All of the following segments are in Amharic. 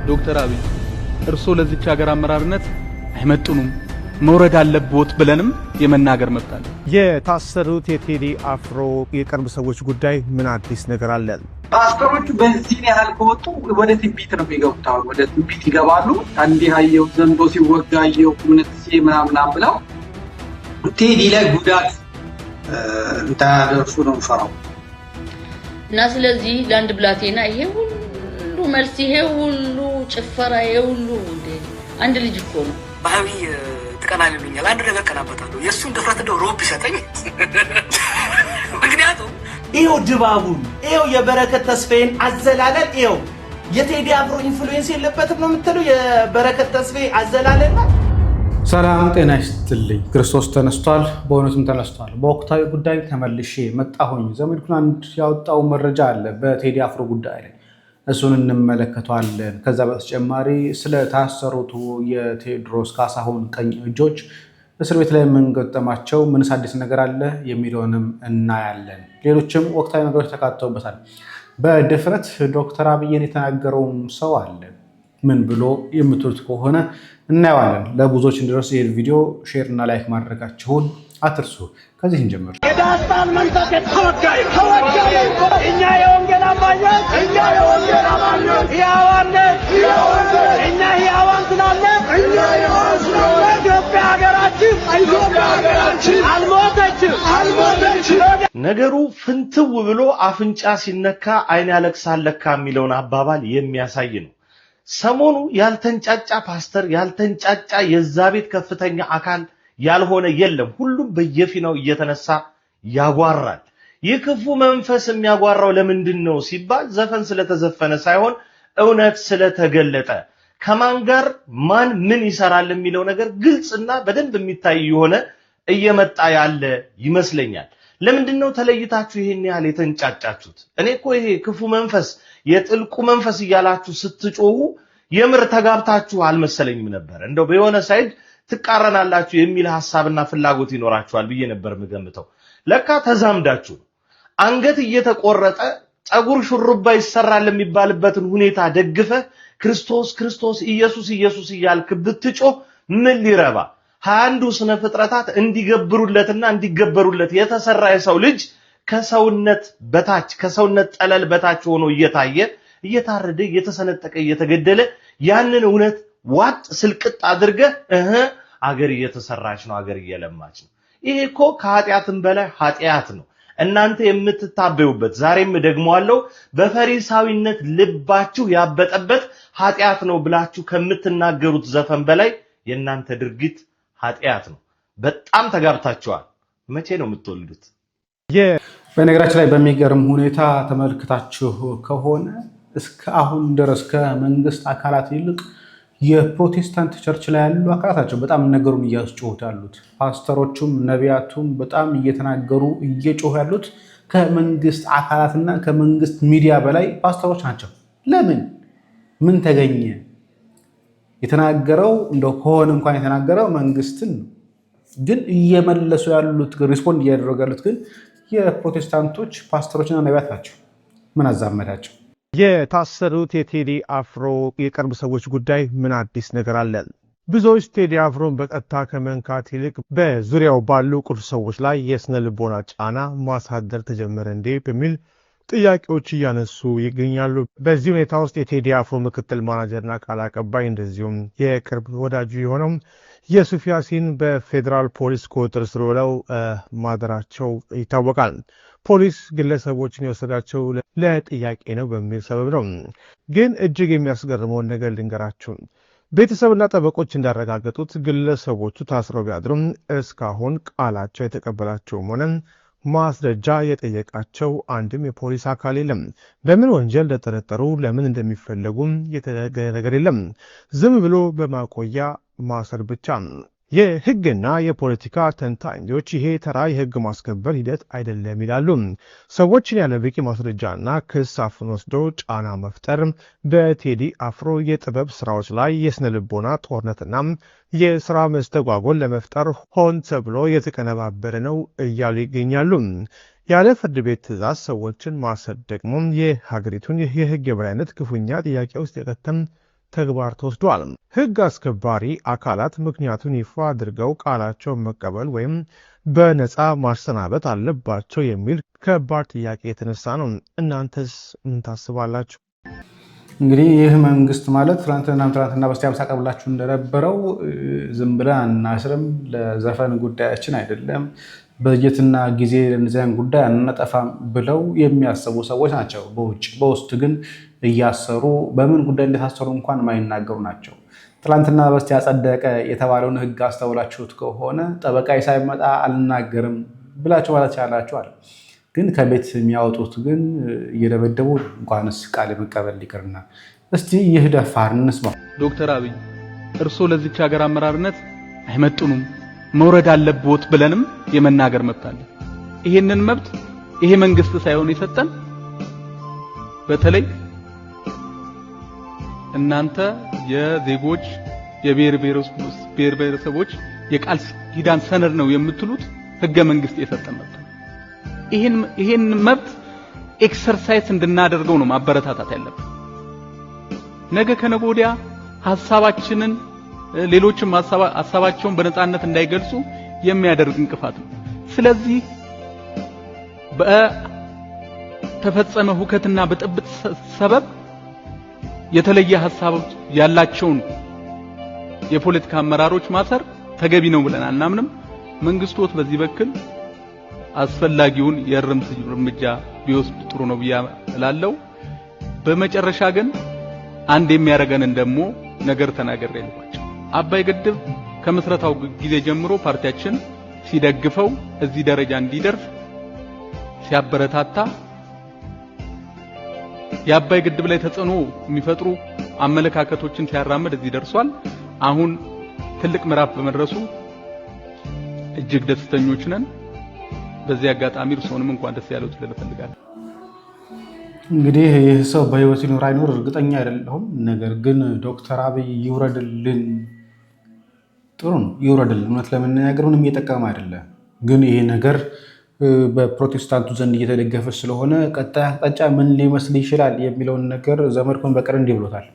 ዶክተር አብይ እርሶ ለዚች ሀገር አመራርነት አይመጥኑም መውረድ አለቦት ብለንም የመናገር መብት አለ። የታሰሩት የቴዲ አፍሮ የቅርብ ሰዎች ጉዳይ ምን አዲስ ነገር አለ? ፓስተሮቹ በዚህ ያህል ከወጡ ወደ ትንቢት ነው የሚገቡት። ወደ ትንቢት ይገባሉ። አንዴ ያየው ዘንዶ ሲወጋየው እውነት ምናምን ብለው ቴዲ ላይ ጉዳት እንታደርሱ ነው ፈራው እና ስለዚህ ለአንድ ብላቴና ይሄ ሁሉ መልስ ይሄ ሁሉ ጭፈራ ይሄ ሁሉ እንደ አንድ ልጅ እኮ ነው ባይ ተቀናልሉኛል። አንድ ነገር ቀናበታለሁ የሱን ድፍረት እንደው ሮብ ይሰጠኝ። ምክንያቱም ይሄው ድባቡን ይሄው የበረከት ተስፋዬን አዘላለን ይሄው የቴዲ አፍሮ ኢንፍሉዌንስ የለበትም ነው የምትለው የበረከት ተስፋዬ አዘላለን። ሰላም ጤና ይስጥልኝ። ክርስቶስ ተነስቷል፣ በእውነትም ተነስቷል። በወቅታዊ ጉዳይ ተመልሼ መጣሁኝ። ዘመድኩን አንድ ያወጣው መረጃ አለ በቴዲ አፍሮ ጉዳይ ላይ እሱን እንመለከተዋለን። ከዛ በተጨማሪ ስለ ታሰሩት የቴዎድሮስ ካሳሁን ቀኝ እጆች እስር ቤት ላይ ምን ገጠማቸው፣ ምንስ አዲስ ነገር አለ የሚለውንም እናያለን። ሌሎችም ወቅታዊ ነገሮች ተካተውበታል። በድፍረት ዶክተር አብይን የተናገረውም ሰው አለ። ምን ብሎ የምትሉት ከሆነ እናየዋለን። ለብዙዎች እንዲደርስ ይሄን ቪዲዮ ሼር እና ላይክ ማድረጋችሁን አትርሱ። ከዚህ እንጀምር። የዳስታን መንፈስ ተወጋይ እኛ የወንጌል አማኞች እኛ ሕያዋን ስላለን ኢትዮጵያ ሀገራችን አልሞተችም። ነገሩ ፍንትው ብሎ አፍንጫ ሲነካ አይን ያለቅሳል ለካ የሚለውን አባባል የሚያሳይ ነው። ሰሞኑ ያልተንጫጫ ፓስተር ያልተንጫጫ የዛ ቤት ከፍተኛ አካል ያልሆነ የለም። ሁሉም በየፊናው እየተነሳ ያጓራል። ይህ ክፉ መንፈስ የሚያጓራው ለምንድን ነው ሲባል ዘፈን ስለተዘፈነ ሳይሆን እውነት ስለተገለጠ ከማን ጋር ማን ምን ይሰራል የሚለው ነገር ግልጽና በደንብ የሚታይ የሆነ እየመጣ ያለ ይመስለኛል። ለምንድነው ተለይታችሁ ይሄን ያህል የተንጫጫችሁት? እኔ እኮ ይሄ ክፉ መንፈስ የጥልቁ መንፈስ እያላችሁ ስትጮሁ የምር ተጋብታችሁ አልመሰለኝም ነበር። እንደው በየሆነ ሳይድ ትቃረናላችሁ የሚል ሐሳብና ፍላጎት ይኖራችኋል ብዬ ነበር የምገምተው። ለካ ተዛምዳችሁ አንገት እየተቆረጠ ጸጉር ሹሩባ ይሰራል የሚባልበትን ሁኔታ ደግፈ ክርስቶስ ኢየሱስ እያልክ ብትጮህ ምን ሊረባ? 21ዱ ስነ ፍጥረታት እንዲገብሩለትና እንዲገበሩለት የተሰራ የሰው ልጅ ከሰውነት በታች ከሰውነት ጠለል በታች ሆኖ እየታረደ እየተሰነጠቀ እየተገደለ ያንን እውነት ዋጥ ስልቅጥ አድርገ አገር እየተሰራች ነው አገር እየለማች ነው። ይሄ እኮ ከኃጢአትም በላይ ኃጢአት ነው። እናንተ የምትታበዩበት ዛሬም ደግሞአለሁ በፈሪሳዊነት ልባችሁ ያበጠበት ኃጢአት ነው ብላችሁ ከምትናገሩት ዘፈን በላይ የእናንተ ድርጊት ኃጢአት ነው። በጣም ተጋብታችኋል። መቼ ነው የምትወልዱት? በነገራችን ላይ በሚገርም ሁኔታ ተመልክታችሁ ከሆነ እስከ አሁን ድረስ ከመንግስት አካላት ይልቅ የፕሮቴስታንት ቸርች ላይ ያሉ አካላታቸው በጣም ነገሩን እያስጮሁት ያሉት ፓስተሮቹም ነቢያቱም በጣም እየተናገሩ እየጮሁ ያሉት ከመንግስት አካላትና ከመንግስት ሚዲያ በላይ ፓስተሮች ናቸው። ለምን? ምን ተገኘ? የተናገረው እንደው ከሆነ እንኳን የተናገረው መንግስትን ግን እየመለሱ ያሉት ሪስፖንድ እያደረጉ ያሉት ግን የፕሮቴስታንቶች ፓስተሮችና ነቢያት ናቸው። ምን አዛመዳቸው? የታሰሩት የቴዲ አፍሮ የቅርብ ሰዎች ጉዳይ ምን አዲስ ነገር አለ? ብዙዎች ቴዲ አፍሮን በቀጥታ ከመንካት ይልቅ በዙሪያው ባሉ ቁልፍ ሰዎች ላይ የስነ ልቦና ጫና ማሳደር ተጀመረ እንዴ በሚል ጥያቄዎች እያነሱ ይገኛሉ። በዚህ ሁኔታ ውስጥ የቴዲ አፍሮ ምክትል ማናጀርና ቃል አቀባይ እንደዚሁም የቅርብ ወዳጁ የሆነው የሱፍ ያሲን በፌዴራል ፖሊስ ቁጥጥር ስር ውለው ማደራቸው ይታወቃል። ፖሊስ ግለሰቦችን የወሰዳቸው ለጥያቄ ነው በሚል ሰበብ ነው። ግን እጅግ የሚያስገርመውን ነገር ልንገራችሁ። ቤተሰብና ጠበቆች እንዳረጋገጡት ግለሰቦቹ ታስረው ቢያድሩም እስካሁን ቃላቸው የተቀበላቸውም ሆነ ማስረጃ የጠየቃቸው አንድም የፖሊስ አካል የለም። በምን ወንጀል እንደተጠረጠሩ ለምን እንደሚፈለጉም የተነገረ ነገር የለም። ዝም ብሎ በማቆያ ማሰር ብቻ። የህግና የፖለቲካ ተንታኞች ይሄ ተራ የህግ ማስከበር ሂደት አይደለም ይላሉ። ሰዎችን ያለ በቂ ማስረጃና ክስ አፍኖ ወስዶ ጫና መፍጠር በቴዲ አፍሮ የጥበብ ስራዎች ላይ የስነ ልቦና ጦርነትና የስራ መስተጓጎል ለመፍጠር ሆን ተብሎ የተቀነባበረ ነው እያሉ ይገኛሉ። ያለ ፍርድ ቤት ትዕዛዝ ሰዎችን ማሰር ደግሞ የሀገሪቱን የህግ የበላይነት ክፉኛ ጥያቄ ውስጥ የከተም ተግባር ተወስዷል። ህግ አስከባሪ አካላት ምክንያቱን ይፋ አድርገው ቃላቸውን መቀበል ወይም በነፃ ማሰናበት አለባቸው የሚል ከባድ ጥያቄ የተነሳ ነው። እናንተስ ምን ታስባላችሁ? እንግዲህ ይህ መንግስት ማለት ትናንትና በስቲያ ሳቀብላችሁ እንደነበረው ዝም ብለን አናስርም፣ ለዘፈን ጉዳያችን አይደለም፣ በጀትና ጊዜ ለነዚያን ጉዳይ አናጠፋም ብለው የሚያስቡ ሰዎች ናቸው። በውስጥ ግን እያሰሩ በምን ጉዳይ እንደታሰሩ እንኳን ማይናገሩ ናቸው። ትናንትና በስቲያ ጸደቀ የተባለውን ህግ አስተውላችሁት ከሆነ ጠበቃ ሳይመጣ አልናገርም ብላችሁ ማለት ይቻላችኋል። ግን ከቤት የሚያወጡት ግን እየደበደቡ እንኳንስ ቃል መቀበል ይቅርና እስቲ ይህ ደፋር እንስማው። ዶክተር አብይ እርሶ ለዚች ሀገር አመራርነት አይመጡንም መውረድ አለብዎት ብለንም የመናገር መብት አለ። ይሄንን መብት ይሄ መንግስት ሳይሆን የሰጠን በተለይ እናንተ የዜጎች የብሔር ብሔረሰቦች የቃል ኪዳን ሰነድ ነው የምትሉት ህገ መንግስት የሰጠን መብት። ይሄን መብት ኤክሰርሳይዝ እንድናደርገው ነው ማበረታታት ያለብን። ነገ ከነገ ወዲያ ሐሳባችንን ሌሎችም ሐሳባቸውን በነፃነት እንዳይገልጹ የሚያደርግ እንቅፋት ነው። ስለዚህ በተፈጸመ ሁከትና በጥብጥ ሰበብ የተለየ ሐሳቦች ያላቸውን የፖለቲካ አመራሮች ማሰር ተገቢ ነው ብለን አናምንም። መንግስቶት በዚህ በኩል አስፈላጊውን የእርምት እርምጃ ቢወስድ ጥሩ ነው ብያለሁ። በመጨረሻ ግን አንድ የሚያረጋንን ደግሞ ነገር ተናገር ያልኳቸው አባይ ግድብ ከመስረታው ጊዜ ጀምሮ ፓርቲያችን ሲደግፈው እዚህ ደረጃ እንዲደርስ ሲያበረታታ የአባይ ግድብ ላይ ተጽዕኖ የሚፈጥሩ አመለካከቶችን ሲያራምድ እዚህ ደርሷል። አሁን ትልቅ ምዕራፍ በመድረሱ እጅግ ደስተኞች ነን። በዚህ አጋጣሚ እርሶንም እንኳን ደስ ያለው ልል እፈልጋለሁ። እንግዲህ ይህ ሰው በህይወት ይኖር አይኖር እርግጠኛ አይደለሁም። ነገር ግን ዶክተር አብይ ይውረድልን፣ ጥሩ ነው ይውረድልን። እውነት ለመናገር ምንም እየጠቀመ አይደለም። ግን ይሄ ነገር በፕሮቴስታንቱ ዘንድ እየተደገፈ ስለሆነ ቀጣይ አቅጣጫ ምን ሊመስል ይችላል የሚለውን ነገር ዘመድኩን በቀር እንዲህ ብሎታል።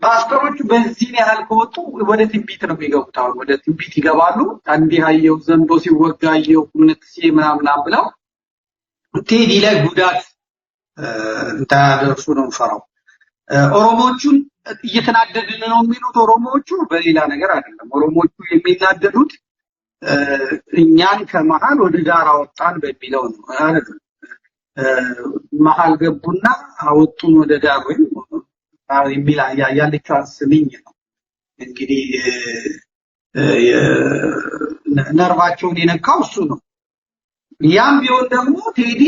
ፓስተሮቹ በዚህ ያህል ከወጡ ወደ ትንቢት ነው የሚገቡት። አሁን ወደ ትንቢት ይገባሉ። አንዴ አየው ዘንዶ ሲወጋየው እምነት ምናምን ብለው ቴዲ ላይ ጉዳት እንዳያደርሱ ነው ፈራው። ኦሮሞቹን እየተናደድን ነው የሚሉት ኦሮሞቹ በሌላ ነገር አይደለም። ኦሮሞቹ የሚናደዱት እኛን ከመሃል ወደ ዳር አወጣን በሚለው ነው አይደል? መሃል ገቡና አወጡን ወደ ዳር ወይም የሚላ ያለችው ስልኝ ነው እንግዲህ ነርቫቸውን የነካው እሱ ነው። ያም ቢሆን ደግሞ ቴዲ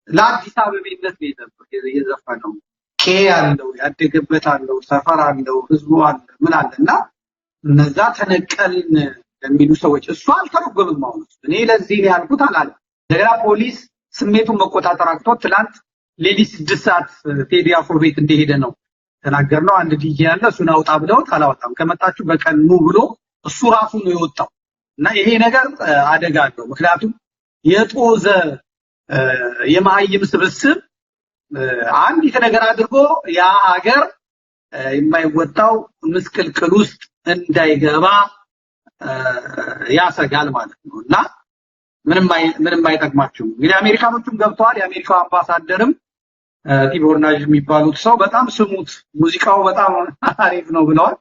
ለአዲስ አበቤነት ነው የዘፈነው። ቄ አለው፣ ያደገበት አለው፣ ሰፈር አለው፣ ህዝቡ አለ፣ ምን አለና እነዛ ተነቀልን ለሚሉ ሰዎች እሱ አልተረጎምም። አሁን እኔ ለዚህ ያልኩት አላለ። እንደገና ፖሊስ ስሜቱን መቆጣጠር አቅቶት ትላንት ሌሊት 6 ሰዓት ቴዲ አፍሮ ቤት እንደሄደ ነው ተናገርነው። አንድ ዲጄ ያለ እሱን አውጣ ብለውት አላወጣም። ከመጣችሁ በቀን ኑ ብሎ እሱ ራሱ ነው የወጣው። እና ይሄ ነገር አደጋ አለው። ምክንያቱም የጦዘ የማይም ስብስብ አንዲት ነገር አድርጎ ያ ሀገር የማይወጣው ምስቅልቅል ውስጥ እንዳይገባ ያሰጋል ማለት ነው። እና ምንም አይጠቅማችሁም። እንግዲህ አሜሪካኖቹም ገብተዋል። የአሜሪካው አምባሳደርም ቲቦርናጅ የሚባሉት ሰው በጣም ስሙት፣ ሙዚቃው በጣም አሪፍ ነው ብለዋል።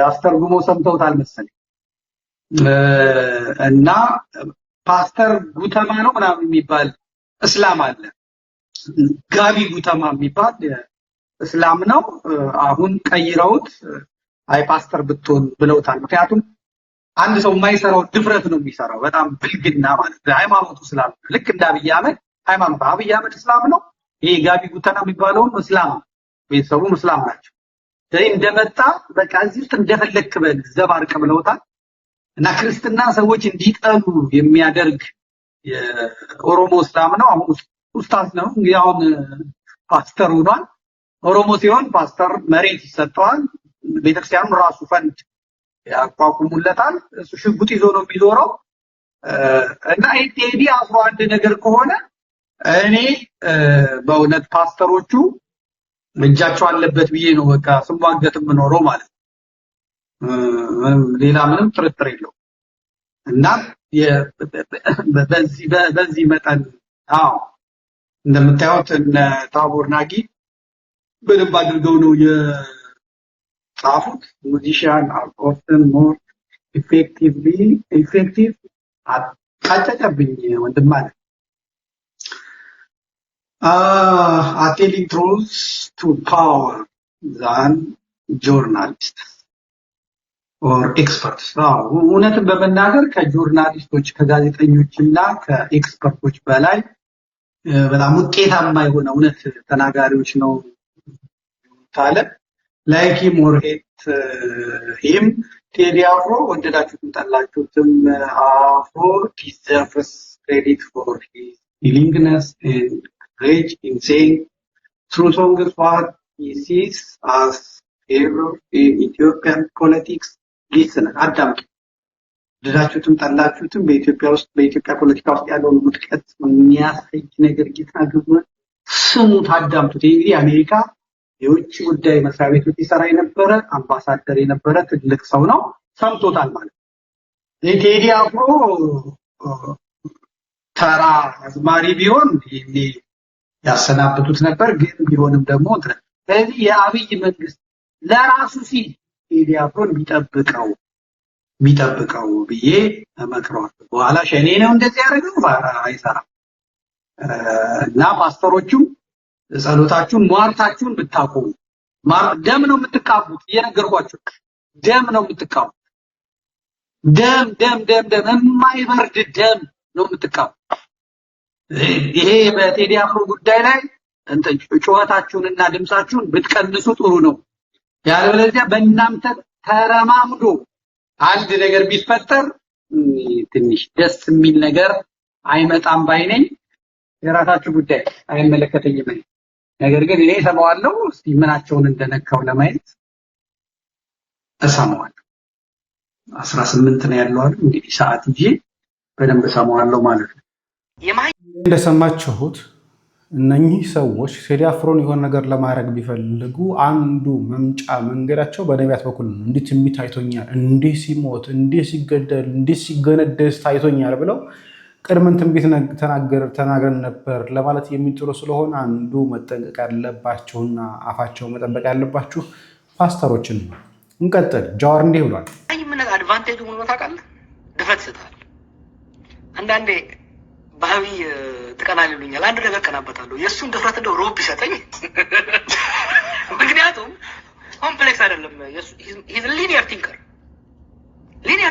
አስተርጉሞ ሰምተውታል መሰለኝ። እና ፓስተር ጉተማ ነው ምናምን የሚባል እስላም አለ፣ ጋቢ ጉተማ የሚባል እስላም ነው። አሁን ቀይረውት አይ ፓስተር ብትሆን ብለውታል። ምክንያቱም አንድ ሰው የማይሰራው ድፍረት ነው የሚሰራው። በጣም ብልግና ማለት ነው። ሃይማኖቱ እስላም ልክ እንደ አብይ አህመድ ሃይማኖት አብይ አህመድ እስላም ነው። ይሄ ጋቢ ጉተና የሚባለው እስላም ቤተሰቡ እስላም ናቸው። ስለዚህ እንደመጣ በቃ እዚህ ውስጥ እንደፈለክ በዘባርቅ ብለውታል። እና ክርስትና ሰዎች እንዲጠሉ የሚያደርግ የኦሮሞ እስላም ነው። አሁን ኡስታዝ ነው እንግዲህ አሁን ፓስተር ሆኗል። ኦሮሞ ሲሆን ፓስተር መሬት ይሰጠዋል። ቤተክርስቲያኑ ራሱ ፈንድ ያቋቁሙለታል። እሱ ሽጉጥ ይዞ ነው የሚዞረው። እና ቴዲ አፍሮ አንድ ነገር ከሆነ እኔ በእውነት ፓስተሮቹ እጃቸው አለበት ብዬ ነው በቃ ስሟገት የምኖረው ማለት ሌላ ምንም ጥርጥር የለው እና በዚህ መጠን እንደምታዩት እነ ታቦር ናጊ በደንብ አድርገው ነው የጻፉት። ሙዚሽያን are often more effective አጨጨብኝ ወንድም ማለት telling truths to power than journalists or experts. እውነትን በመናገር ከጆርናሊስቶች ከጋዜጠኞችና ከኤክስፐርቶች በላይ በጣም ውጤታማ የሆነ እውነት ተናጋሪዎች ነው ታለ like him or hate him ቴዲ አፍሮ ወደዳችሁትም ጠላችሁትም አፍሮ deserves credit for his willingness and courage in saying true songs what he sees as error in Ethiopian politics. Listen, አዳምጡ። ወደዳችሁትም ጠላችሁትም በኢትዮጵያ ፖለቲካ ውስጥ ያለውን ውድቀት የሚያሳይ ነገር እየተናገሩ ስሙት፣ አዳምጡት። እንግዲህ አሜሪካ የውጭ ጉዳይ መስሪያ ቤት ውስጥ ይሰራ የነበረ አምባሳደር የነበረ ትልቅ ሰው ነው። ሰምቶታል ማለት ነው። ቴዲ አፍሮ ተራ አዝማሪ ቢሆን ይሄ ያሰናብቱት ነበር፣ ግን ቢሆንም ደግሞ ስለዚህ የአብይ መንግስት ለራሱ ሲል ቴዲ አፍሮን ቢጠብቀው ብዬ እመክረዋለሁ። በኋላ ሸኔ ነው እንደዚህ ያደረገው አይሰራም እና ፓስተሮቹም ጸሎታችሁን ሟርታችሁን ብታቆሙ ደም ነው የምትቃቡት እየነገርኳችሁ ደም ነው የምትቃቡት ደም የማይበርድ ደም ነው የምትቃቡት ይሄ በቴዲ አፍሮ ጉዳይ ላይ ጩኸታችሁንና ድምጻችሁን ብትቀንሱ ጥሩ ነው ያለበለዚያ በእናንተ ተረማምዶ አንድ ነገር ቢፈጠር ትንሽ ደስ የሚል ነገር አይመጣም ባይነኝ የራሳችሁ ጉዳይ አይመለከተኝም ነገር ግን እኔ ሰማዋለሁ እስቲ ምናቸውን እንደነካው ለማየት እሰማዋለሁ 18 ነው ያለው አይደል እንግዲህ ሰዓት ይዤ በደንብ ሰማዋለሁ ማለት ነው እንደሰማችሁት እነኚህ ሰዎች ቴዲ አፍሮን የሆነ ነገር ለማድረግ ቢፈልጉ አንዱ መምጫ መንገዳቸው በነቢያት በኩል ነው እንዴት ትንቢት ታይቶኛል እንዴ ሲሞት እንዴ ሲገደል እንዴ ሲገነደስ ታይቶኛል ብለው ቅድመን ትንቢት ተናግረን ነበር ለማለት የሚጥሩ ስለሆነ አንዱ መጠንቀቅ ያለባቸውና አፋቸው መጠበቅ ያለባችሁ ፓስተሮችን ነው። እንቀጥል። ጃዋር እንዲህ ብሏል። አይ ምን አድቫንቴጁ ምን ታውቃለህ? ድፍረት ይሰጣል። አንዳንዴ ባህዊ ተቀናል ይሉኛል። አንድ ነገር ቀናበታለሁ። የሱን ድፍረት እንደው ሮብ ይሰጠኝ። ምክንያቱም ኮምፕሌክስ አይደለም። ሂዝ ሊኒየር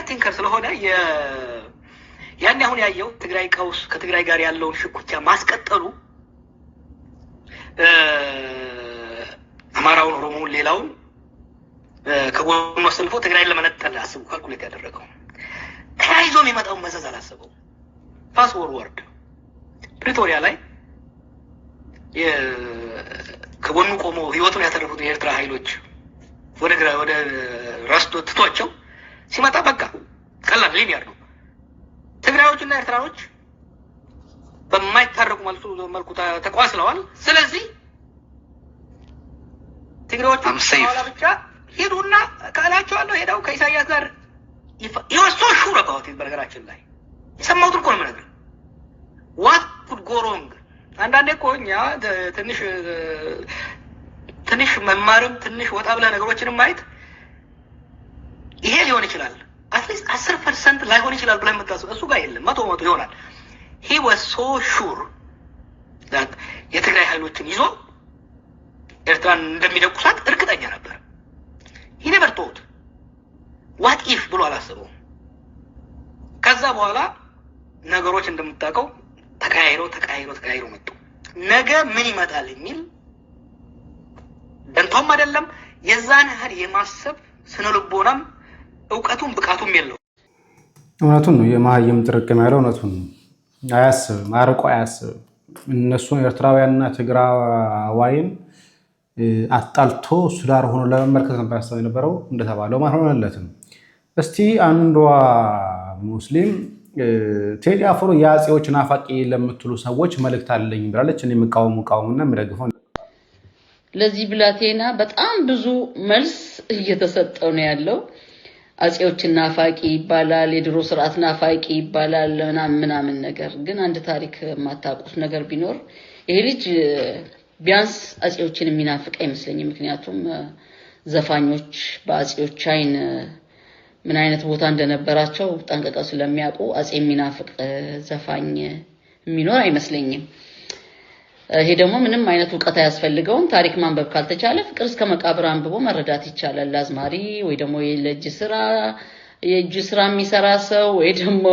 ቲንከር ስለሆነ ያን አሁን ያየው ትግራይ ቀውስ ከትግራይ ጋር ያለውን ሽኩቻ ማስቀጠሉ አማራውን ኦሮሞውን ሌላውን ከጎኑ አሰልፎ ትግራይን ለመነጠል አስቡ ካልኩሌት ያደረገው ተያይዞ የሚመጣው መዘዝ አላሰበው ፋስት ፎርዋርድ ፕሪቶሪያ ላይ ከጎኑ ቆሞ ህይወቱን ያተረፉት የኤርትራ ኃይሎች ወደ ራስቶ ትቷቸው ሲመጣ በቃ ቀላል ሊኒየር ነው ትግራዮችና ኤርትራዎች በማይታረቁ መልኩ ተቋስለዋል ስለዚህ ትግራዮች ኋላ ብቻ ሄዱና ካላቸዋለሁ ሄዳው ከኢሳያስ ጋር ይወሶ ሹር አባውት በነገራችን ላይ የሰማሁትን እኮ ነው የምነግርህ what could go wrong አንዳንዴ እኮ እኛ ትንሽ መማርም ትንሽ ወጣ ብለህ ነገሮችንም ማየት ይሄ ሊሆን ይችላል አትሊስት 10% ላይሆን ይችላል ብለን መታሰብ እሱ ጋር የለም 100% ይሆናል he was so sure that የትግራይ ኃይሎችን ይዞ ኤርትራን እንደሚደቁሳት እርግጠኛ ነበር he never thought what if ብሎ አላሰበው ከዛ በኋላ ነገሮች እንደምታውቀው ተቀያይሮ መጡ ነገ ምን ይመጣል የሚል ደንቶም አይደለም የዛን ያህል የማሰብ ስነልቦናም እውቀቱም ብቃቱም የለው እውነቱን ነው የማህየም ጥርቅም ያለው እውነቱን አያስብም አርቆ አያስብም እነሱን ኤርትራውያንና ትግራዋይን አጣልቶ ሱዳር ሆኖ ለመመልከት ነበር ያሰበው የነበረው እንደተባለው ማለት ሆነለትም እስቲ አንዷ ሙስሊም ቴዲ አፍሮ የአጼዎች ናፋቂ ለምትሉ ሰዎች መልእክት አለኝ ብላለች እኔ የምቃወምና የምደግፈው ለዚህ ብላቴና በጣም ብዙ መልስ እየተሰጠው ነው ያለው። አጼዎችን ናፋቂ ይባላል፣ የድሮ ስርዓት ናፋቂ ይባላል ምናምን ነገር። ግን አንድ ታሪክ ማታውቁት ነገር ቢኖር ይሄ ልጅ ቢያንስ አጼዎችን የሚናፍቅ አይመስለኝም። ምክንያቱም ዘፋኞች በአጼዎች አይን ምን አይነት ቦታ እንደነበራቸው ጠንቅቀው ስለሚያውቁ አጼ የሚናፍቅ ዘፋኝ የሚኖር አይመስለኝም። ይሄ ደግሞ ምንም አይነት ዕውቀት አያስፈልገውም። ታሪክ ማንበብ ካልተቻለ ፍቅር እስከ መቃብር አንብቦ መረዳት ይቻላል። አዝማሪ ወይ ደግሞ የእጅ ስራ የሚሰራ ሰው ወይ ደግሞ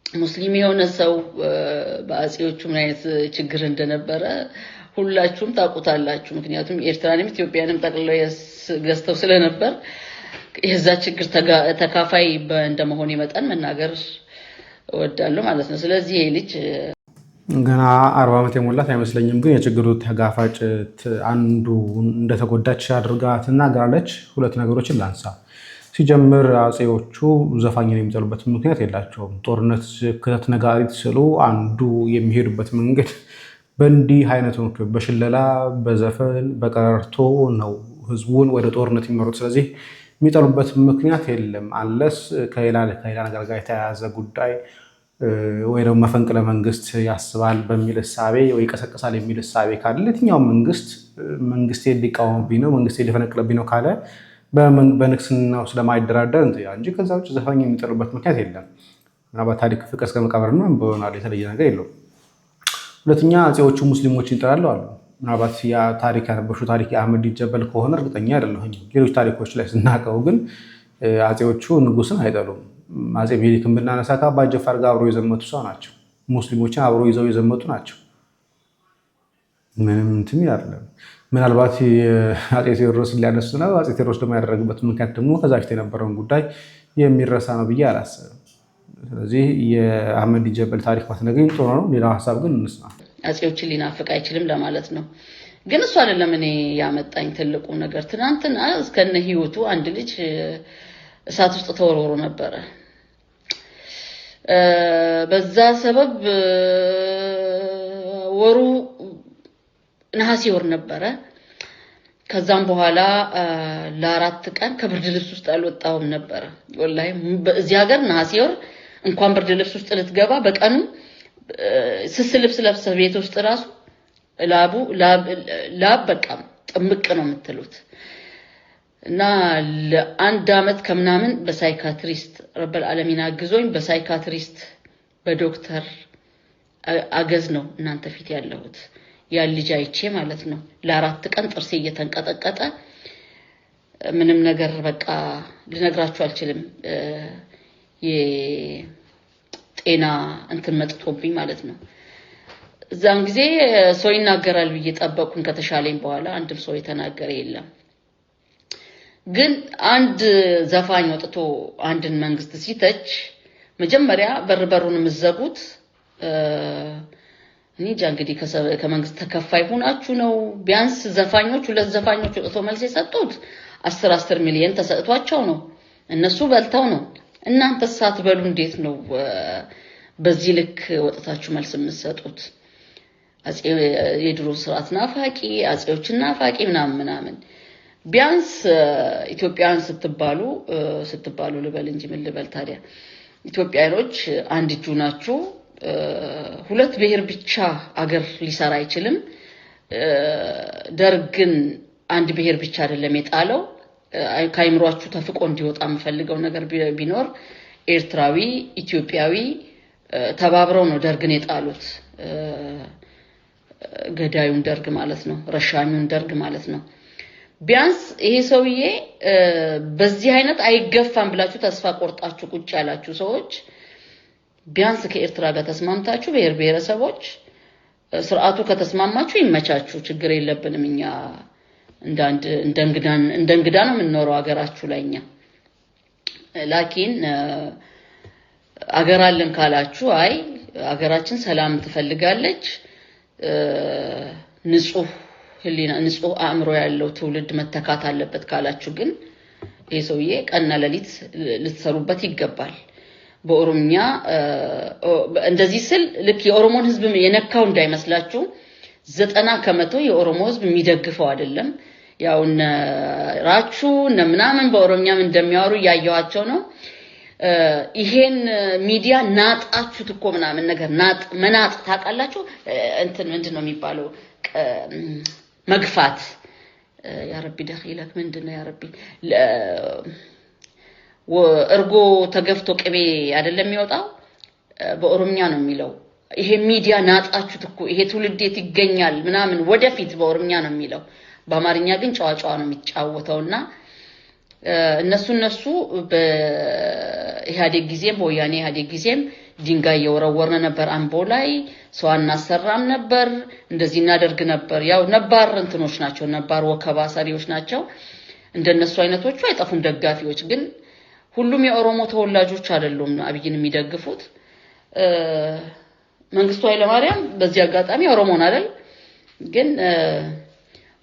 ሙስሊም የሆነ ሰው በአጼዎቹ ምን አይነት ችግር እንደነበረ ሁላችሁም ታውቁታላችሁ። ምክንያቱም ኤርትራንም ኢትዮጵያንም ጠቅልለው ገዝተው ስለነበር የዛ ችግር ተካፋይ እንደመሆን መጠን መናገር እወዳለሁ ማለት ነው። ስለዚህ ይሄ ልጅ ገና 40 ዓመት የሞላት አይመስለኝም። ግን የችግሩ ተጋፋጭ አንዱ እንደተጎዳች አድርጋ ትናገራለች። ሁለት ነገሮችን ላንሳ። ሲጀምር አጼዎቹ ዘፋኝን የሚጠሉበት ምክንያት የላቸውም። ጦርነት ክተት ነጋሪት ስሉ አንዱ የሚሄዱበት መንገድ በእንዲህ አይነት ነው፣ በሽለላ በዘፈን በቀረርቶ ነው ህዝቡን ወደ ጦርነት የሚመሩት። ስለዚህ የሚጠሉበት ምክንያት የለም አለስ ከሌላ ነገር ጋር የተያያዘ ጉዳይ ወይ ደግሞ መፈንቅለ መንግስት ያስባል በሚል እሳቤ ወይ ይቀሰቅሳል የሚል እሳቤ ካለ የትኛው መንግስት ሊቃወምብኝ ነው መንግስት ሊፈነቅልብኝ ነው ካለ በንግስናው ስለማይደራደር እንጂ ከዛ ውጭ ዘፋኝ የሚጠሉበት ምክንያት የለም። ምናልባት ታሪክ ፍቅር እስከ መቃብር ነው በሆናል የተለየ ነገር የለውም። ሁለተኛ አጼዎቹ ሙስሊሞችን ይጠላሉ አሉ። ምናልባት ያ ታሪክ ያነበሹ ታሪክ የአህመድ ዲጀበል ከሆነ እርግጠኛ አይደለሁኝ። ሌሎች ታሪኮች ላይ ስናቀው ግን አጼዎቹ ንጉስን አይጠሉም። አጼ ሚኒሊክን ብናነሳ ከአባ ጀፋር ጋር አብረው የዘመቱ ሰው ናቸው። ሙስሊሞችን አብረው ይዘው የዘመቱ ናቸው። ምንም እንትን አይደለም። ምናልባት አጼ ቴዎድሮስን ሊያነሱ ነው። አጼ ቴዎድሮስ ደግሞ ያደረግበት ምክንያት ደግሞ ከዛ በፊት የነበረውን ጉዳይ የሚረሳ ነው ብዬ አላስብም። ስለዚህ የአህመድ ዲጀበል ታሪክ ማስነገኝ ጥሩ ነው። ሌላው ሀሳብ ግን እንስማ። አጼዎችን ሊናፍቅ አይችልም ለማለት ነው። ግን እሱ አይደለም እኔ ያመጣኝ ትልቁ ነገር። ትናንትና እስከነ ህይወቱ አንድ ልጅ እሳት ውስጥ ተወርውሮ ነበረ። በዛ ሰበብ ወሩ ነሐሴ ወር ነበረ። ከዛም በኋላ ለ4 ቀን ከብርድ ልብስ ውስጥ አልወጣሁም ነበረ። ወላሂ በዚህ ሀገር ነሐሴ ወር እንኳን ብርድ ልብስ ውስጥ ልትገባ በቀኑ ስስ ልብስ ለብሰህ ቤት ውስጥ ራሱ ላብ በቃ ጥምቅ ነው የምትሉት። እና ለ1 ዓመት ከምናምን በሳይካትሪስት ረበል ዓለሚን አግዞኝ በሳይካትሪስት በዶክተር አገዝ ነው እናንተ ፊት ያለሁት። ያ ልጅ አይቼ ማለት ነው ለ4 ቀን ጥርሴ እየተንቀጠቀጠ ምንም ነገር በቃ ልነግራችሁ አልችልም። የጤና እንትን መጥቶብኝ ማለት ነው። እዛን ጊዜ ሰው ይናገራል ብዬ ጠበቅኩኝ። ከተሻለኝ በኋላ አንድም ሰው የተናገረ የለም። ግን አንድ ዘፋኝ ወጥቶ አንድን መንግስት ሲተች መጀመሪያ በሩን ምዘጉት እንጃ እንግዲህ ከመንግስት ተከፋይ ሆናችሁ ነው። ቢያንስ ዘፋኞች 2 ዘፋኞች ወጥቶ መልስ የሰጡት 10 ሚሊዮን ተሰጥቷቸው ነው። እነሱ በልተው ነው። እናንተ ሳትበሉ እንዴት ነው በዚህ ልክ ወጥታችሁ መልስ የምትሰጡት? አጼ የድሮ ስርዓት ናፋቂ አጼዎችን ናፋቂ ምናምን ቢያንስ ኢትዮጵያውያን ስትባሉ ልበል እንጂ ምን ልበል ታዲያ? ኢትዮጵያኖች አንድ እጁ ናችሁ። 2 ብሔር ብቻ አገር ሊሰራ አይችልም። ደርግን አንድ ብሔር ብቻ አይደለም የጣለው። ካይምሯችሁ ተፍቆ እንዲወጣ የምፈልገው ነገር ቢኖር ኤርትራዊ ኢትዮጵያዊ ተባብረው ነው ደርግን የጣሉት። ገዳዩን ደርግ ማለት ነው፣ ረሻኙን ደርግ ማለት ነው። ቢያንስ ይሄ ሰውዬ በዚህ አይነት አይገፋም ብላችሁ ተስፋ ቆርጣችሁ ቁጭ ያላችሁ ሰዎች ቢያንስ ከኤርትራ ጋር ተስማምታችሁ ብሔረሰቦች ስርዓቱ ከተስማማችሁ ይመቻችሁ፣ ችግር የለብንም። እኛ እንደ እንግዳ ነው የምንኖረው ሀገራችሁ ላይኛ። ላኪን አገር አለን ካላችሁ አይ ሀገራችን ሰላም ትፈልጋለች፣ ንጹህ ህሊና ንጹህ አእምሮ ያለው ትውልድ መተካት አለበት ካላችሁ ግን ይሄ ሰውዬ ቀንና ሌሊት ልትሰሩበት ይገባል። በኦሮምኛ እንደዚህ ስል ልክ የኦሮሞን ህዝብ የነካው እንዳይመስላችሁ 90% የኦሮሞ ህዝብ የሚደግፈው አይደለም። ያው እነ ራቹ እነ ምናምን በኦሮምኛም እንደሚያወሩ ያያዋቸው ነው። ይሄን ሚዲያ ናጣችሁት እኮ ምናምን ነገር መናጥ ታውቃላችሁ። እንትን ምንድነው የሚባለው መግፋት ያ ረቢ ደኺለክ ምንድነው ያ ረቢ እርጎ ተገፍቶ ቅቤ አይደለም የሚወጣው በኦሮምኛ ነው የሚለው። ይሄ ሚዲያ ናጣችሁት እኮ ይሄ ትውልድ የት ይገኛል ምናምን ወደፊት በኦሮምኛ ነው የሚለው። በአማርኛ ግን ጨዋጫዋ ነው የሚጫወተውና እነሱ በኢህአዴግ ጊዜም በወያኔ ኢህአዴግ ጊዜም ድንጋይ የወረወርን ነበር አምቦ ላይ ሰው አናሰራም ነበር እንደዚህ እናደርግ ነበር። ያው ነባር እንትኖች ናቸው ነባር ወከባ ሰሪዎች ናቸው። እንደነሱ አይነቶቹ አይጠፉም ደጋፊዎች። ግን ሁሉም የኦሮሞ ተወላጆች አይደሉም አብይን የሚደግፉት። መንግስቱ ኃይለማርያም በዚህ አጋጣሚ ኦሮሞን አይደል ግን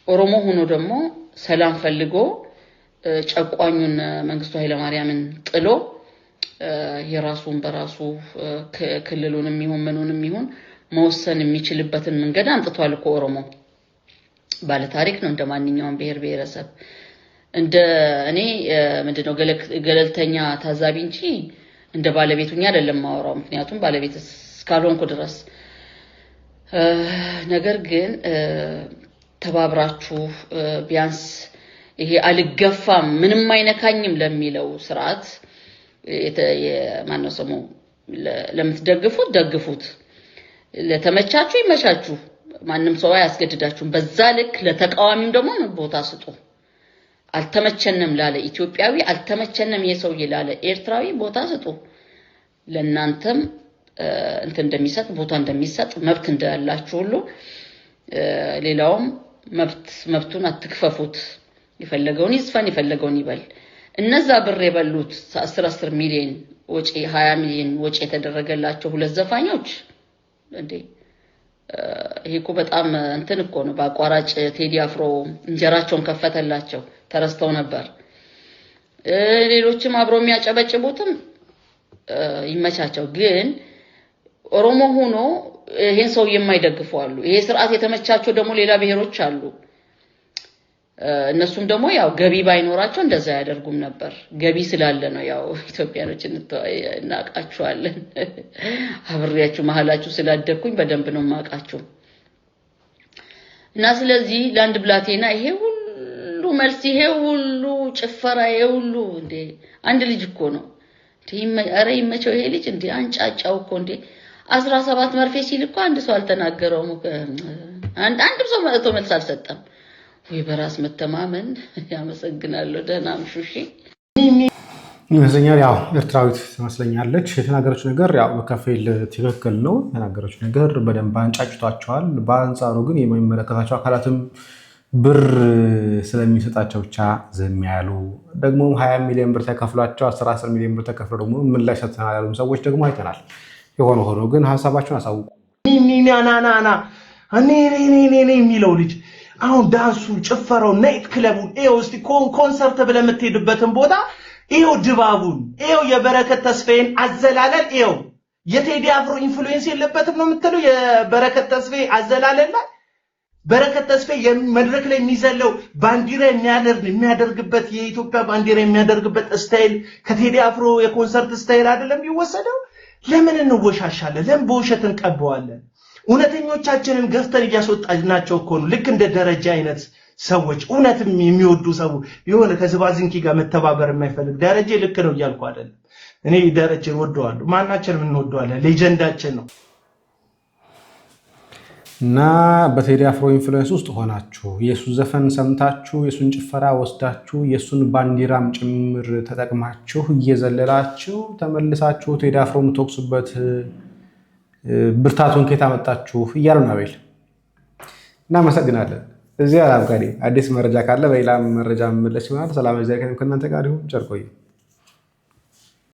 ኦሮሞ ሆኖ ደግሞ ሰላም ፈልጎ ጨቋኙን መንግስቱ ኃይለማርያምን ጥሎ የራሱን በራሱ ክልሉንም ይሁን ምኑንም ይሁን መወሰን የሚችልበትን መንገድ አንጥቷል እኮ ኦሮሞ። ባለ ታሪክ ነው እንደማንኛውም ብሔር ብሔረሰብ። እንደ እኔ ምንድነው ገለልተኛ ታዛቢ እንጂ እንደ ባለቤቱኛ አይደለም ማወራው ምክንያቱም ባለቤት እስካልሆንኩ ድረስ። ነገር ግን ተባብራችሁ ቢያንስ ይሄ አልገፋም ምንም አይነካኝም ለሚለው ስርዓት የማነው ሰሙ ለምትደግፉት ደግፉት ለተመቻችሁ ይመቻችሁ ማንም ሰው አያስገድዳችሁም። በዛ ልክ ለተቃዋሚም ደግሞ ቦታ ስጡ። አልተመቸንም ላለ ኢትዮጵያዊ አልተመቸንም የሰውዬ ላለ ኤርትራዊ ቦታ ስጡ። ለናንተም እንትን እንደሚሰጥ ቦታ እንደሚሰጥ መብት እንዳላችሁ ሁሉ ሌላውም መብቱን አትክፈፉት። ይፈልገውን ይስፈን ይፈልገውን ይበል። እነዛ ብር የበሉት 10 ሚሊዮን ወጪ 20 ሚሊዮን ወጪ የተደረገላቸው ሁለት ዘፋኞች እንዴ ይሄ እኮ በጣም እንትን እኮ ነው። በአቋራጭ ቴዲ አፍሮ እንጀራቸውን ከፈተላቸው ተረስተው ነበር። ሌሎችም አብሮ የሚያጨበጭቡትም ይመቻቸው። ግን ኦሮሞ ሆኖ ይሄን ሰው የማይደግፉ አሉ። ይሄ ስርዓት የተመቻቸው ደግሞ ሌላ ብሔሮች አሉ። እነሱም ደግሞ ያው ገቢ ባይኖራቸው እንደዛ ያደርጉም ነበር። ገቢ ስላለ ነው ያው ኢትዮጵያኖች እናቃቸዋለን። አብሬያችሁ መሐላችሁ ስላደኩኝ በደንብ ነው ማቃችሁ። እና ስለዚህ ለአንድ ብላቴና ይሄ ሁሉ መልስ ይሄ ሁሉ ጭፈራ ይሄ ሁሉ እንዴ አንድ ልጅ እኮ ነው ኧረ ይመቸው ይሄ ልጅ እንዴ አንጫጫው እኮ እንዴ 17 መርፌ ሲል እኮ አንድ ሰው አልተናገረውም። አንድም ሰው መጥቶ መልስ አልሰጠም። ወይ በራስ መተማመን ያመሰግናለሁ። ደህና ምሹሺ ይመስለኛል። ያው ኤርትራዊት ትመስለኛለች። የተናገረችው ነገር ያው በከፊል ትክክል ነው። የተናገረችው ነገር በደንብ አንጫጭቷቸዋል። በአንጻሩ ግን የሚመለከታቸው አካላትም ብር ስለሚሰጣቸው ብቻ ዝም ያሉ ደግሞ 20 ሚሊዮን ብር ተከፍሏቸው 10 ሚሊዮን ብር ተከፍሎ ደግሞ ምን ላይ ሰጥተናል ያሉ ሰዎች ደግሞ አይተናል። የሆነ ሆኖ ግን ሐሳባቸውን አሳውቁ። እኔ የሚለው ልጅ አሁን ዳንሱን ጭፈራው ናይት ክለቡን ይኸው እስቲ ኮንሰርት ብለህ የምትሄድበትን ቦታ ይኸው ድባቡን ይኸው የበረከት ተስፋዬን አዘላለል ይኸው የቴዲ አፍሮ ኢንፍሉዌንስ የለበትም ነው የምትለው? የበረከት ተስፋዬ አዘላለል ላይ በረከት ተስፋዬ መድረክ ላይ የሚዘለው ባንዲራ የሚያደርግበት የኢትዮጵያ ባንዲራ የሚያደርግበት ስታይል ከቴዲ አፍሮ የኮንሰርት ስታይል አይደለም ይወሰደው? ለምን እንወሻሻለን? ለምን በውሸት እንቀበዋለን? እውነተኞቻችንን ገፍተን እያስወጣናቸው እኮ ነው። ልክ እንደ ደረጃ አይነት ሰዎች እውነትም የሚወዱ ሰው የሆነ ከዝባዝንኪ ጋር መተባበር የማይፈልግ ደረጃ ልክ ነው እያልኩ አይደለም። እኔ ደረጃን ወደዋለሁ። ማናችንም እንወደዋለን። ሌጀንዳችን ነው። እና በቴዲ አፍሮ ኢንፍሉዌንስ ውስጥ ሆናችሁ የሱን ዘፈን ሰምታችሁ የሱን ጭፈራ ወስዳችሁ የሱን ባንዲራም ጭምር ተጠቅማችሁ እየዘለላችሁ ተመልሳችሁ ቴዲ አፍሮ የምትወቅሱበት ብርታቱን ከየት አመጣችሁ እያሉ ነው አቤል። እናመሰግናለን። እዚህ አላብቃሪ አዲስ መረጃ ካለ በሌላ መረጃ መመለስ ይሆናል። ሰላም እግዚአብሔር ከእናንተ ጋር ይሁን። ቸር ቆዩ።